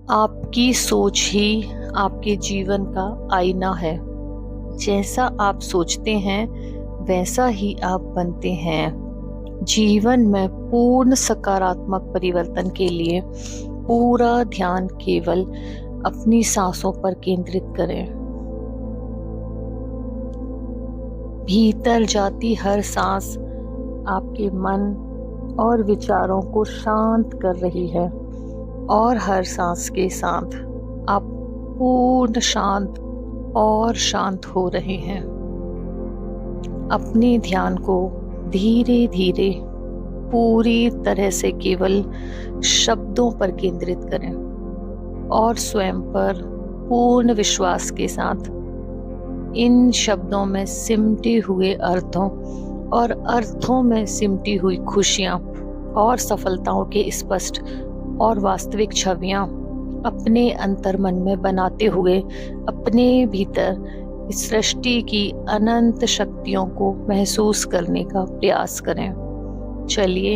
आपकी सोच ही आपके जीवन का आईना है। जैसा आप सोचते हैं, वैसा ही आप बनते हैं। जीवन में पूर्ण सकारात्मक परिवर्तन के लिए पूरा ध्यान केवल अपनी सांसों पर केंद्रित करें। भीतर जाती हर सांस आपके मन और विचारों को शांत कर रही है और हर सांस के साथ आप पूर्ण शांत और शांत हो रहे हैं। अपने ध्यान को धीरे धीरे पूरी तरह से केवल शब्दों पर केंद्रित करें और स्वयं पर पूर्ण विश्वास के साथ इन शब्दों में सिमटे हुए अर्थों और अर्थों में सिमटी हुई खुशियां और सफलताओं के स्पष्ट और वास्तविक छवियां अपने अंतर्मन में बनाते हुए अपने भीतर इस सृष्टि की अनंत शक्तियों को महसूस करने का प्रयास करें। चलिए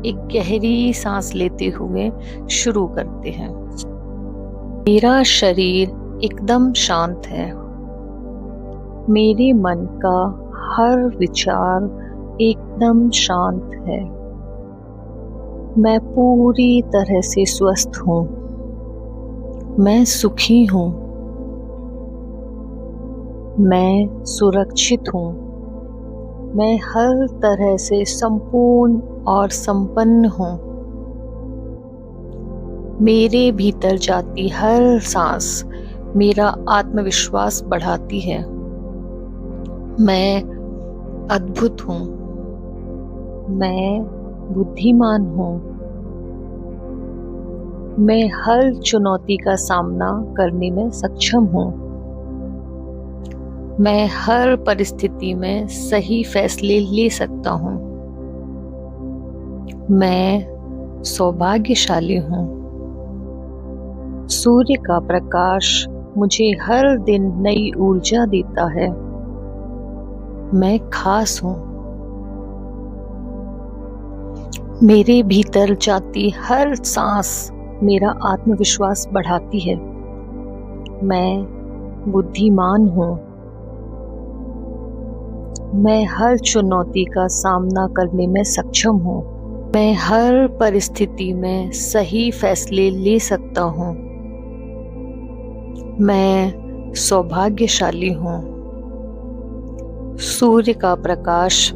एक गहरी सांस लेते हुए शुरू करते हैं। मेरा शरीर एकदम शांत है। मेरे मन का हर विचार एकदम शांत है। मैं पूरी तरह से स्वस्थ हूँ। मैं सुखी हूँ। मैं सुरक्षित हूँ। मैं हर तरह से संपूर्ण और संपन्न हूँ। मेरे भीतर जाती हर सांस मेरा आत्मविश्वास बढ़ाती है। मैं अद्भुत हूँ। मैं बुद्धिमान हूँ। मैं हर चुनौती का सामना करने में सक्षम हूँ। मैं हर परिस्थिति में सही फैसले ले सकता हूँ। मैं सौभाग्यशाली हूँ। सूर्य का प्रकाश मुझे हर दिन नई ऊर्जा देता है। मैं खास हूँ। मेरे भीतर जाती हर सांस मेरा आत्मविश्वास बढ़ाती है। मैं बुद्धिमान हूँ। मैं हर चुनौती का सामना करने में सक्षम हूँ। मैं हर परिस्थिति में सही फैसले ले सकता हूँ। मैं सौभाग्यशाली हूँ। सूर्य का प्रकाश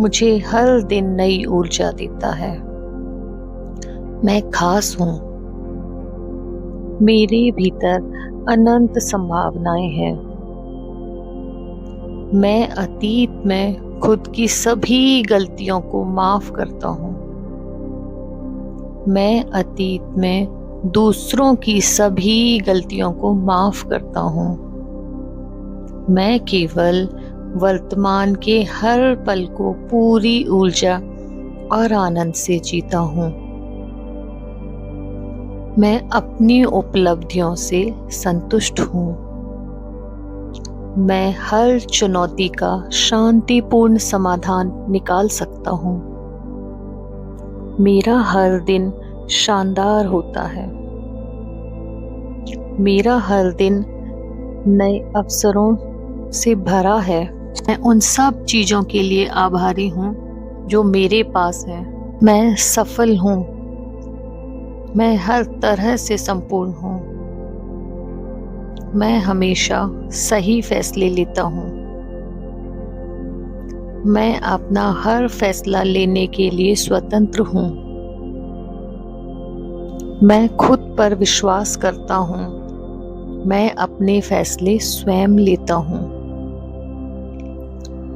मुझे हर दिन नई ऊर्जा देता है। मैं खास हूँ। मेरे भीतर अनंत संभावनाएं हैं। मैं अतीत में खुद की सभी गलतियों को माफ करता हूँ। मैं अतीत में दूसरों की सभी गलतियों को माफ करता हूँ। मैं केवल वर्तमान के हर पल को पूरी ऊर्जा और आनंद से जीता हूँ। मैं अपनी उपलब्धियों से संतुष्ट हूँ। मैं हर चुनौती का शांतिपूर्ण समाधान निकाल सकता हूँ। मेरा हर दिन शानदार होता है। मेरा हर दिन नए अवसरों से भरा है। मैं उन सब चीज़ों के लिए आभारी हूँ जो मेरे पास है। मैं सफल हूँ। मैं हर तरह से संपूर्ण हूँ। मैं हमेशा सही फैसले लेता हूँ। मैं अपना हर फैसला लेने के लिए स्वतंत्र हूँ। मैं खुद पर विश्वास करता हूँ। मैं अपने फैसले स्वयं लेता हूँ।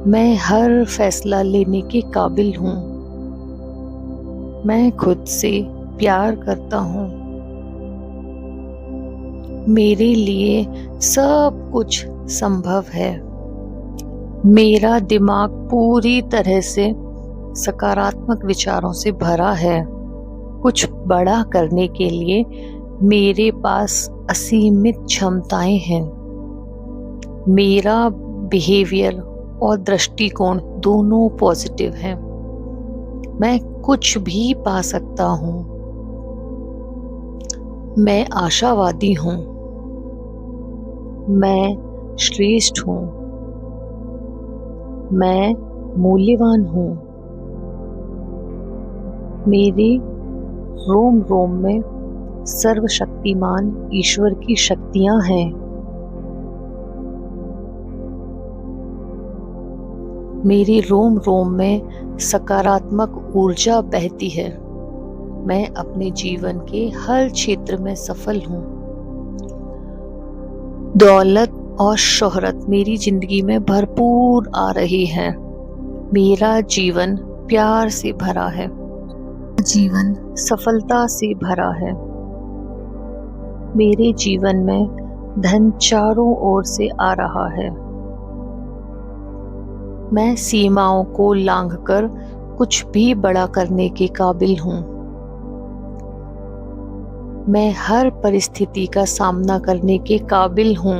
मैं हर फैसला लेने के काबिल हूँ। मैं खुद से प्यार करता हूँ। मेरे लिए सब कुछ संभव है। मेरा दिमाग पूरी तरह से सकारात्मक विचारों से भरा है। कुछ बड़ा करने के लिए मेरे पास असीमित क्षमताएं हैं। मेरा बिहेवियर और दृष्टिकोण दोनों पॉजिटिव हैं। मैं कुछ भी पा सकता हूँ। मैं आशावादी हूँ। मैं श्रेष्ठ हूँ। मैं मूल्यवान हूँ। मेरे रोम रोम में सर्वशक्तिमान ईश्वर की शक्तियाँ हैं। मेरी रोम रोम में सकारात्मक ऊर्जा बहती है। मैं अपने जीवन के हर क्षेत्र में सफल हूँ। दौलत और शोहरत मेरी जिंदगी में भरपूर आ रही है। मेरा जीवन प्यार से भरा है। जीवन सफलता से भरा है। मेरे जीवन में धन चारों ओर से आ रहा है। मैं सीमाओं को लांघकर कुछ भी बड़ा करने के काबिल हूँ। मैं हर परिस्थिति का सामना करने के काबिल हूँ।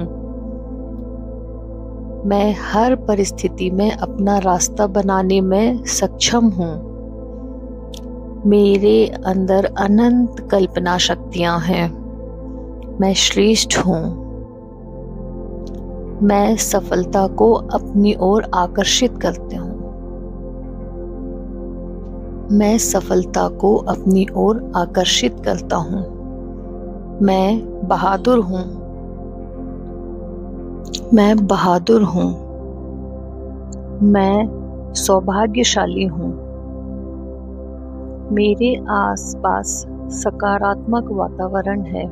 मैं हर परिस्थिति में अपना रास्ता बनाने में सक्षम हूँ। मेरे अंदर अनंत कल्पना शक्तियाँ हैं। मैं श्रेष्ठ हूँ। मैं सफलता को अपनी ओर आकर्षित करती हूँ। मैं सफलता को अपनी ओर आकर्षित करता हूँ। मैं बहादुर हूँ। मैं बहादुर हूँ। मैं सौभाग्यशाली हूँ। मेरे आसपास सकारात्मक वातावरण है।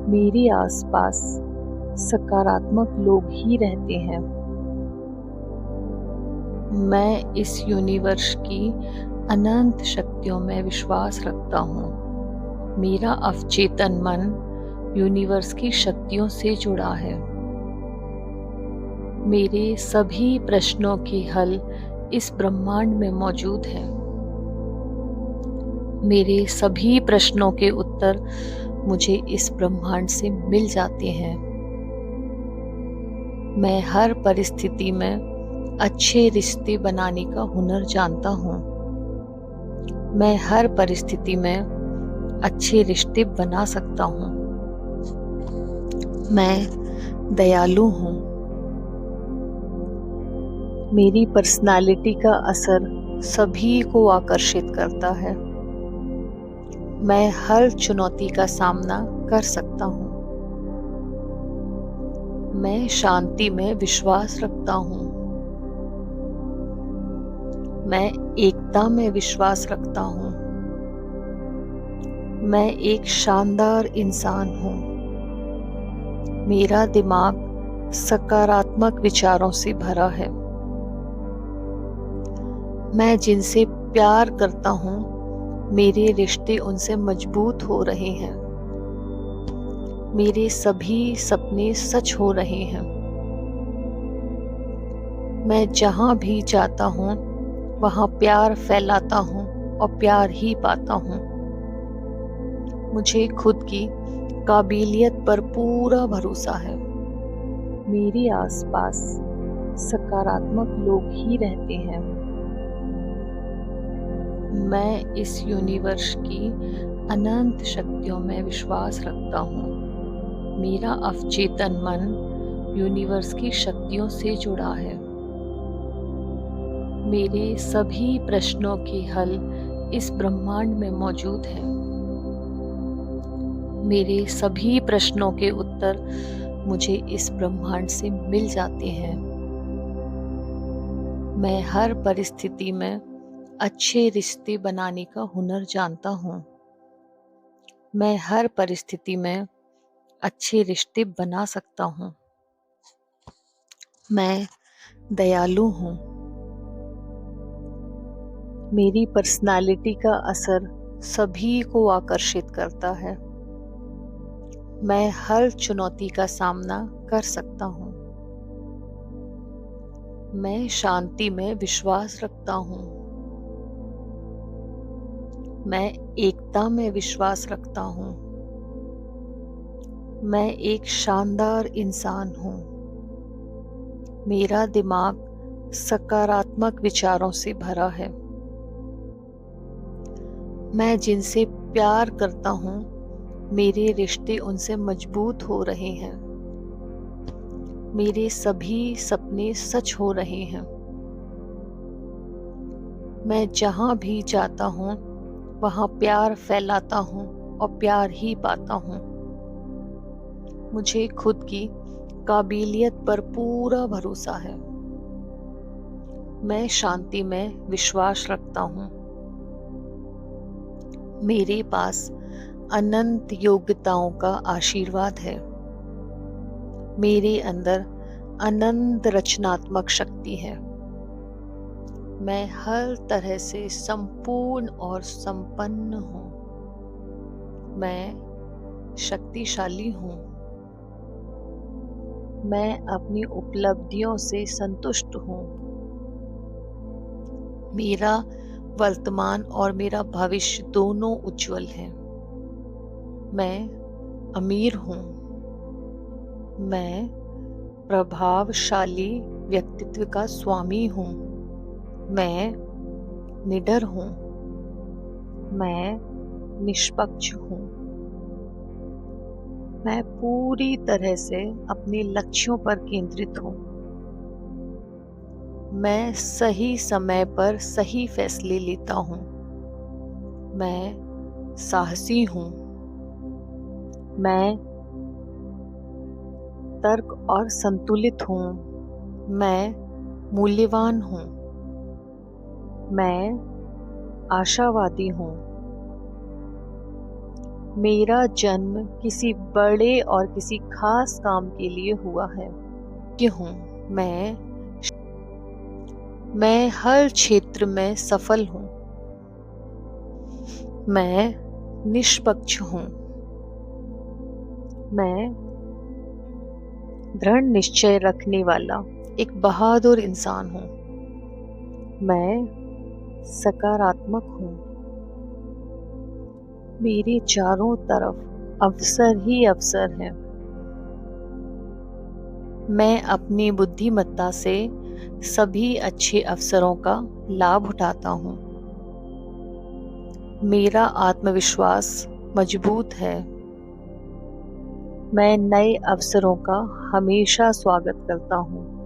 मेरे आसपास सकारात्मक लोग ही रहते हैं। मैं इस यूनिवर्स की अनंत शक्तियों में विश्वास रखता हूँ। मेरा अवचेतन मन यूनिवर्स की शक्तियों से जुड़ा है। मेरे सभी प्रश्नों के हल इस ब्रह्मांड में मौजूद हैं। मेरे सभी प्रश्नों के उत्तर मुझे इस ब्रह्मांड से मिल जाते हैं। मैं हर परिस्थिति में अच्छे रिश्ते बनाने का हुनर जानता हूँ। मैं हर परिस्थिति में अच्छे रिश्ते बना सकता हूँ। मैं दयालु हूँ। मेरी पर्सनालिटी का असर सभी को आकर्षित करता है। मैं हर चुनौती का सामना कर सकता हूँ। मैं शांति में विश्वास रखता हूँ। मैं एकता में विश्वास रखता हूँ। मैं एक शानदार इंसान हूँ। मेरा दिमाग सकारात्मक विचारों से भरा है। मैं जिनसे प्यार करता हूँ, मेरे रिश्ते उनसे मजबूत हो रहे हैं। मेरे सभी सपने सच हो रहे हैं। मैं जहाँ भी जाता हूँ, वहाँ प्यार फैलाता हूँ और प्यार ही पाता हूँ। मुझे खुद की काबिलियत पर पूरा भरोसा है। मेरे आसपास सकारात्मक लोग ही रहते हैं। मैं इस यूनिवर्स की अनंत शक्तियों में विश्वास रखता हूँ। मेरा अवचेतन मन यूनिवर्स की शक्तियों से जुड़ा है। मेरे सभी प्रश्नों के हल इस ब्रह्मांड में मौजूद हैं। मेरे सभी प्रश्नों के उत्तर मुझे इस ब्रह्मांड से मिल जाते हैं। मैं हर परिस्थिति में अच्छे रिश्ते बनाने का हुनर जानता हूँ। मैं हर परिस्थिति में अच्छे रिश्ते बना सकता हूँ। मैं दयालु हूँ। मेरी पर्सनालिटी का असर सभी को आकर्षित करता है। मैं हर चुनौती का सामना कर सकता हूँ। मैं शांति में विश्वास रखता हूँ। मैं एकता में विश्वास रखता हूँ। मैं एक शानदार इंसान हूँ। मेरा दिमाग सकारात्मक विचारों से भरा है। मैं जिनसे प्यार करता हूँ, मेरे रिश्ते उनसे मजबूत हो रहे हैं। मेरे सभी सपने सच हो रहे हैं। मैं जहाँ भी जाता हूँ वहाँ प्यार फैलाता हूँ और प्यार ही पाता हूँ। मुझे खुद की काबिलियत पर पूरा भरोसा है। मैं शांति में विश्वास रखता हूँ। मेरे पास अनंत योग्यताओं का आशीर्वाद है। मेरे अंदर अनंत रचनात्मक शक्ति है। मैं हर तरह से संपूर्ण और संपन्न हूँ। मैं शक्तिशाली हूँ। मैं अपनी उपलब्धियों से संतुष्ट हूँ। मेरा वर्तमान और मेरा भविष्य दोनों उज्जवल हैं। मैं अमीर हूँ। मैं प्रभावशाली व्यक्तित्व का स्वामी हूँ। मैं निडर हूँ। मैं निष्पक्ष हूँ। मैं पूरी तरह से अपने लक्ष्यों पर केंद्रित हूँ। मैं सही समय पर सही फैसले लेता हूँ। मैं साहसी हूँ। मैं तर्क और संतुलित हूँ। मैं मूल्यवान हूँ। मैं आशावादी हूँ। मेरा जन्म किसी बड़े और किसी खास काम के लिए हुआ है। ये हूँ मैं हर क्षेत्र में सफल हूँ। मैं निष्पक्ष हूँ। मैं दृढ़ निश्चय रखने वाला एक बहादुर इंसान हूँ। मैं सकारात्मक हूँ। मेरे चारों तरफ अवसर ही अवसर हैं। मैं अपनी बुद्धिमत्ता से सभी अच्छे अवसरों का लाभ उठाता हूँ। मेरा आत्मविश्वास मजबूत है। मैं नए अवसरों का हमेशा स्वागत करता हूँ।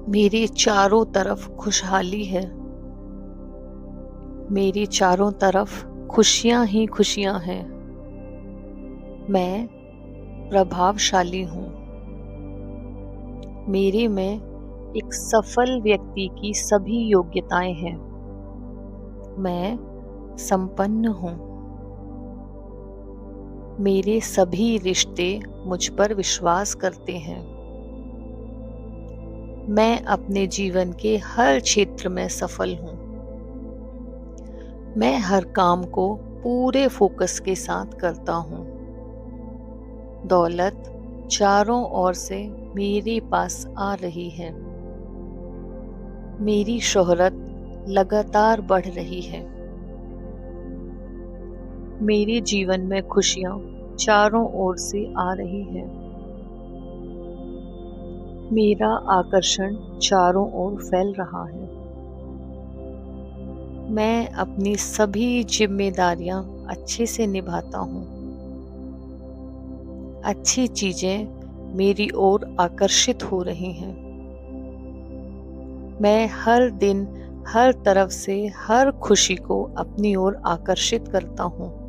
मेरे चारों तरफ खुशहाली है। मेरी चारों तरफ खुशियाँ ही खुशियाँ हैं। मैं प्रभावशाली हूँ। मेरे में एक सफल व्यक्ति की सभी योग्यताएं हैं। मैं संपन्न हूँ। मेरे सभी रिश्ते मुझ पर विश्वास करते हैं। मैं अपने जीवन के हर क्षेत्र में सफल हूँ। मैं हर काम को पूरे फोकस के साथ करता हूँ। दौलत चारों ओर से मेरे पास आ रही है। मेरी शोहरत लगातार बढ़ रही है। मेरे जीवन में खुशियाँ चारों ओर से आ रही हैं। मेरा आकर्षण चारों ओर फैल रहा है। मैं अपनी सभी जिम्मेदारियां अच्छे से निभाता हूँ। अच्छी चीजें मेरी ओर आकर्षित हो रही हैं। मैं हर दिन हर तरफ से हर खुशी को अपनी ओर आकर्षित करता हूँ।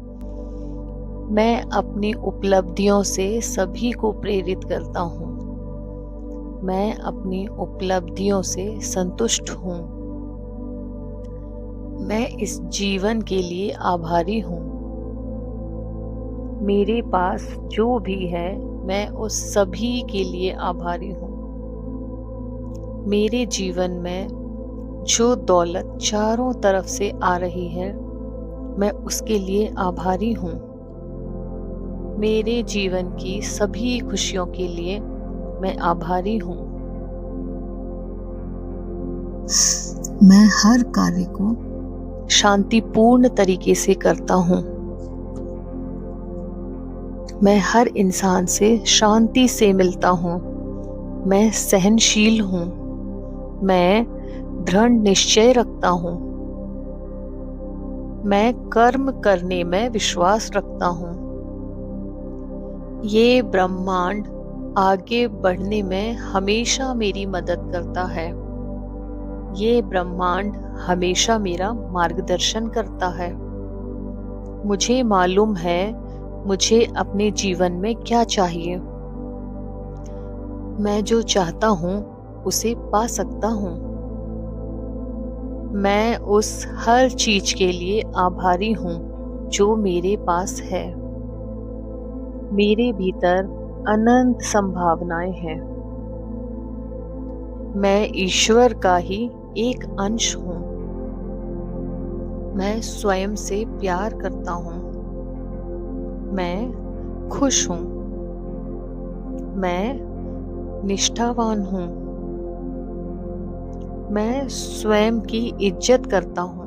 मैं अपनी उपलब्धियों से सभी को प्रेरित करता हूँ। मैं अपनी उपलब्धियों से संतुष्ट हूँ। मैं इस जीवन के लिए आभारी हूँ। मेरे पास जो भी है मैं उस सभी के लिए आभारी हूँ। मेरे जीवन में जो दौलत चारों तरफ से आ रही है मैं उसके लिए आभारी हूँ। मेरे जीवन की सभी खुशियों के लिए मैं आभारी हूँ। मैं हर कार्य को शांतिपूर्ण तरीके से करता हूँ। मैं हर इंसान से शांति से मिलता हूँ। मैं सहनशील हूँ। मैं दृढ़ निश्चय रखता हूँ। मैं कर्म करने में विश्वास रखता हूँ। ये ब्रह्मांड आगे बढ़ने में हमेशा मेरी मदद करता है। ये ब्रह्मांड हमेशा मेरा मार्गदर्शन करता है। मुझे मालूम है मुझे अपने जीवन में क्या चाहिए। मैं जो चाहता हूँ उसे पा सकता हूँ। मैं उस हर चीज के लिए आभारी हूँ जो मेरे पास है। मेरे भीतर अनंत संभावनाएं हैं। मैं ईश्वर का ही एक अंश हूँ। मैं स्वयं से प्यार करता हूँ। मैं खुश हूँ। मैं निष्ठावान हूँ। मैं स्वयं की इज्जत करता हूँ।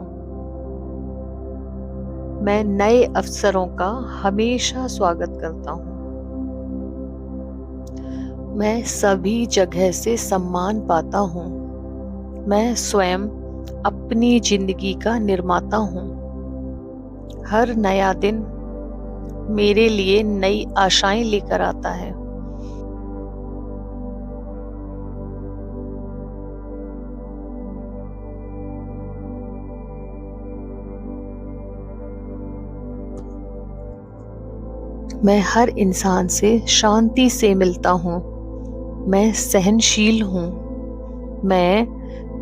मैं नए अवसरों का हमेशा स्वागत करता हूँ। मैं सभी जगह से सम्मान पाता हूँ। मैं स्वयं अपनी जिंदगी का निर्माता हूँ। हर नया दिन मेरे लिए नई आशाएं लेकर आता है। मैं हर इंसान से शांति से मिलता हूँ। मैं सहनशील हूँ। मैं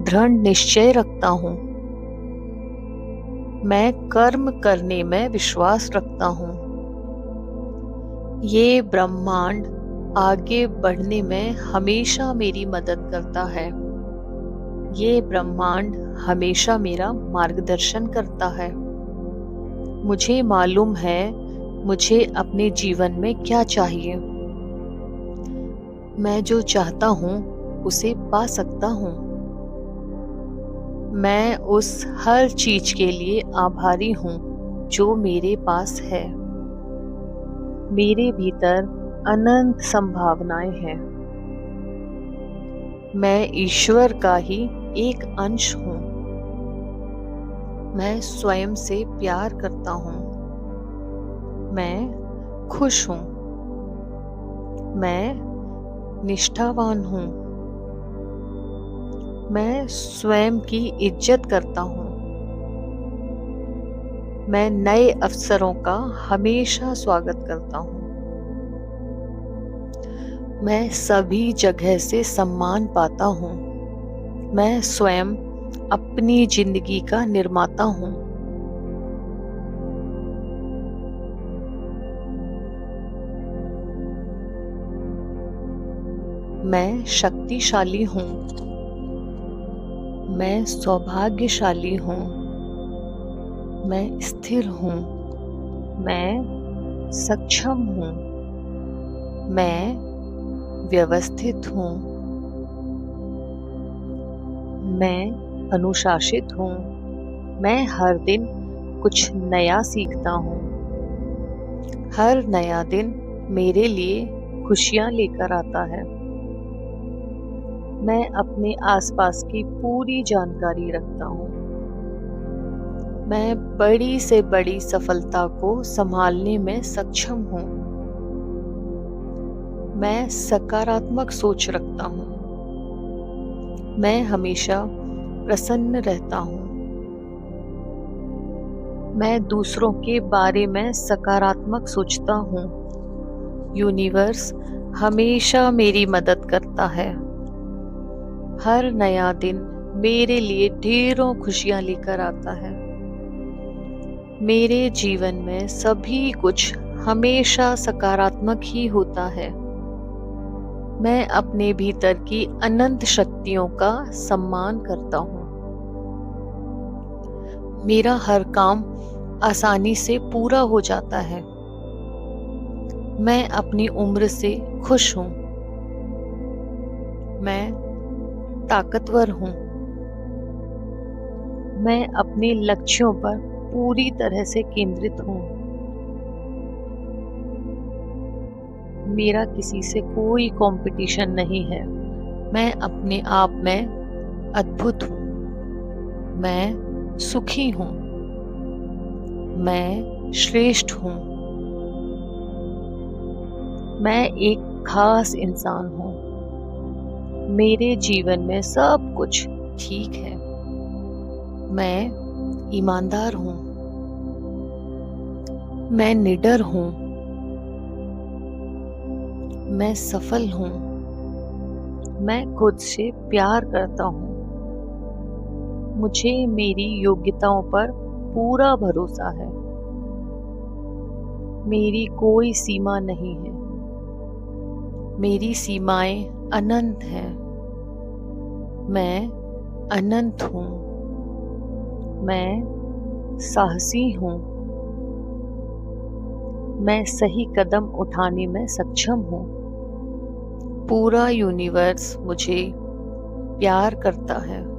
दृढ़ निश्चय रखता हूँ। मैं कर्म करने में विश्वास रखता हूँ। ये ब्रह्मांड आगे बढ़ने में हमेशा मेरी मदद करता है। ये ब्रह्मांड हमेशा मेरा मार्गदर्शन करता है। मुझे मालूम है मुझे अपने जीवन में क्या चाहिए। मैं जो चाहता हूँ उसे पा सकता हूँ। मैं उस हर चीज के लिए आभारी हूँ जो मेरे पास है। मेरे भीतर अनंत संभावनाएं हैं। मैं ईश्वर का ही एक अंश हूँ। मैं स्वयं से प्यार करता हूँ। मैं खुश हूँ। मैं निष्ठावान हूँ। मैं स्वयं की इज्जत करता हूँ। मैं नए अवसरों का हमेशा स्वागत करता हूँ। मैं सभी जगह से सम्मान पाता हूँ। मैं स्वयं अपनी जिंदगी का निर्माता हूँ। मैं शक्तिशाली हूँ। मैं सौभाग्यशाली हूँ। मैं स्थिर हूँ। मैं सक्षम हूँ। मैं व्यवस्थित हूँ। मैं अनुशासित हूँ। मैं हर दिन कुछ नया सीखता हूँ। हर नया दिन मेरे लिए खुशियाँ लेकर आता है। मैं अपने आसपास की पूरी जानकारी रखता हूँ। मैं बड़ी से बड़ी सफलता को संभालने में सक्षम हूँ। मैं सकारात्मक सोच रखता हूँ। मैं हमेशा प्रसन्न रहता हूँ। मैं दूसरों के बारे में सकारात्मक सोचता हूँ। यूनिवर्स हमेशा मेरी मदद करता है। हर नया दिन मेरे लिए ढेरों खुशियाँ लेकर आता है। मेरे जीवन में सभी कुछ हमेशा सकारात्मक ही होता है। मैं अपने भीतर की अनंत शक्तियों का सम्मान करता हूँ। मेरा हर काम आसानी से पूरा हो जाता है। मैं अपनी उम्र से खुश हूँ। मैं ताकतवर हूँ। मैं अपने लक्ष्यों पर पूरी तरह से केंद्रित हूँ। मेरा किसी से कोई कंपटीशन नहीं है। मैं अपने आप में अद्भुत हूँ। मैं सुखी हूँ। मैं श्रेष्ठ हूँ। मैं एक खास इंसान हूँ। मेरे जीवन में सब कुछ ठीक है। मैं ईमानदार हूँ। मैं निडर हूँ। मैं सफल हूँ। मैं खुद से प्यार करता हूँ। मुझे मेरी योग्यताओं पर पूरा भरोसा है। मेरी कोई सीमा नहीं है। मेरी सीमाएं अनंत हैं। मैं अनंत हूँ। मैं साहसी हूँ। मैं सही कदम उठाने में सक्षम हूँ। पूरा यूनिवर्स मुझे प्यार करता है।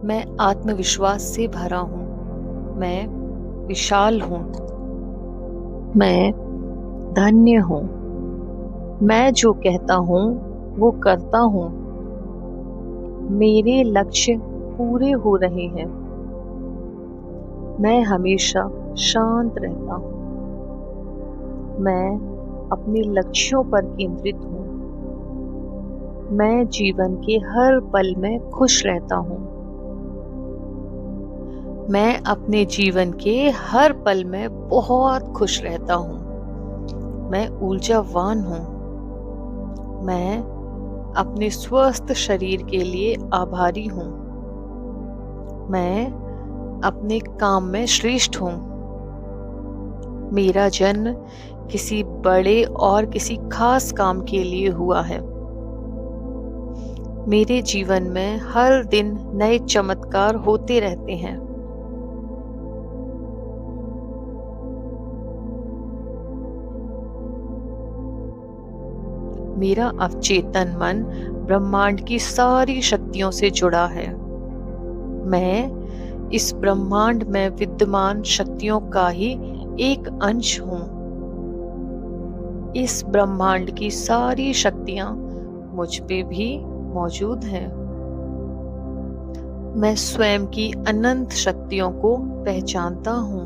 मैं आत्मविश्वास से भरा हूँ। मैं विशाल हूँ। मैं धन्य हूँ। मैं जो कहता हूँ वो करता हूँ। मेरे लक्ष्य पूरे हो रहे हैं। मैं हमेशा शांत रहता हूँ। मैं अपने लक्ष्यों पर केंद्रित हूँ। मैं जीवन के हर पल में खुश रहता हूँ। मैं अपने जीवन के हर पल में बहुत खुश रहता हूँ। मैं ऊर्जावान हूँ। मैं अपने स्वस्थ शरीर के लिए आभारी हूँ। मैं अपने काम में श्रेष्ठ हूँ। मेरा जन्म किसी बड़े और किसी खास काम के लिए हुआ है। मेरे जीवन में हर दिन नए चमत्कार होते रहते हैं। मेरा अवचेतन मन ब्रह्मांड की सारी शक्तियों से जुड़ा है। मैं इस ब्रह्मांड में विद्यमान शक्तियों का ही एक अंश हूँ। इस ब्रह्मांड की सारी शक्तियाँ मुझ पे भी मौजूद हैं। मैं स्वयं की अनंत शक्तियों को पहचानता हूँ।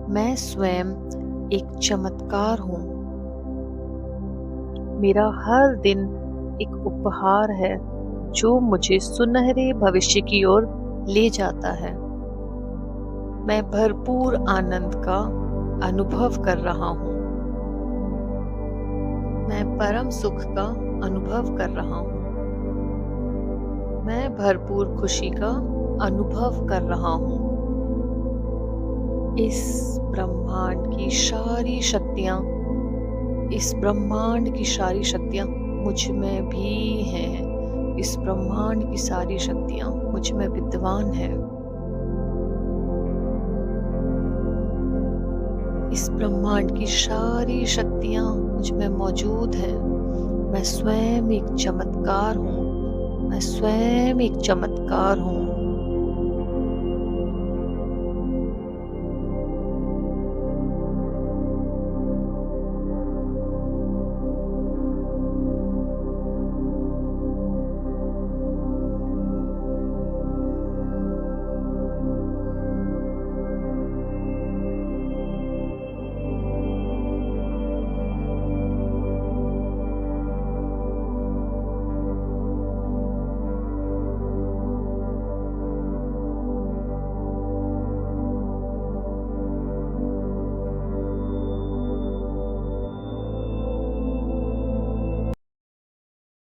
मैं स्वयं एक चमत्कार हूँ। मेरा हर दिन एक उपहार है जो मुझे सुनहरे भविष्य की ओर ले जाता है। मैं भरपूर आनंद का अनुभव कर रहा हूँ। मैं परम सुख का अनुभव कर रहा हूँ। मैं भरपूर खुशी का अनुभव कर रहा हूँ। इस ब्रह्मांड की सारी शक्तियाँ मुझ में भी हैं। इस ब्रह्मांड की सारी शक्तियाँ मुझ में विद्यमान हैं। इस ब्रह्मांड की सारी शक्तियाँ मुझ में मौजूद हैं। मैं स्वयं एक चमत्कार हूँ। मैं स्वयं एक चमत्कार हूँ।